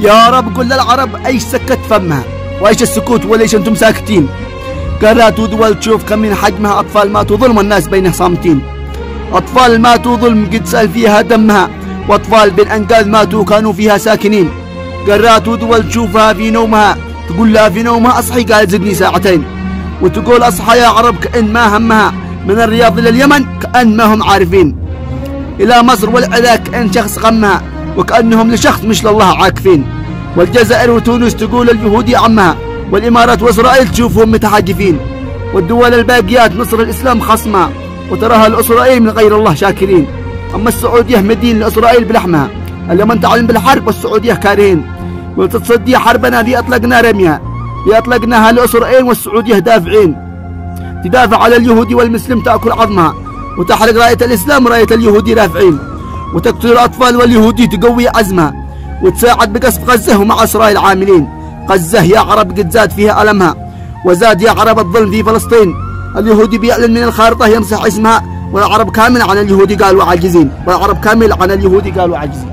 يا رب قل للعرب ايش سكت فمها، وايش السكوت وليش انتم ساكتين؟ قرات دول تشوف كم من حجمها، اطفال ماتوا ظلم والناس بينه صامتين. اطفال ماتوا ظلم قد سال فيها دمها، واطفال بالانقاذ ماتوا كانوا فيها ساكنين. قرات دول تشوفها في نومها، تقول لها في نومها اصحي، قال زدني ساعتين. وتقول اصحى يا عرب كأن ما همها، من الرياض الى اليمن كأن ما هم عارفين. الى مصر والعراق كأن شخص غمها، وكأنهم لشخص مش لله عاكفين. والجزائر وتونس تقول اليهودي عمها، والامارات واسرائيل تشوفهم متحاجفين. والدول الباقيات نصر الاسلام خصمها، وتراها الاسرائيل من غير الله شاكرين. اما السعوديه مدين لاسرائيل بلحمها، اليمن تعلن بالحرب والسعوديه كارهين. وتتصدي حربنا ذي اطلقنا رميها، ذي اطلقناها لاسرائيل والسعوديه دافعين. تدافع على اليهودي والمسلم تاكل عظمها، وتحرق رايه الاسلام ورايه اليهودي رافعين. وتقتل الاطفال واليهودي تقوي عزمها، وتساعد بقصف غزه ومع اسرائيل عاملين. غزه يا عرب قد زاد فيها المها، وزاد يا عرب الظلم في فلسطين. اليهودي بيعلن من الخارطه يمسح اسمها، والعرب كامل عن اليهودي قالوا عاجزين، والعرب كامل عن اليهودي قالوا عاجزين.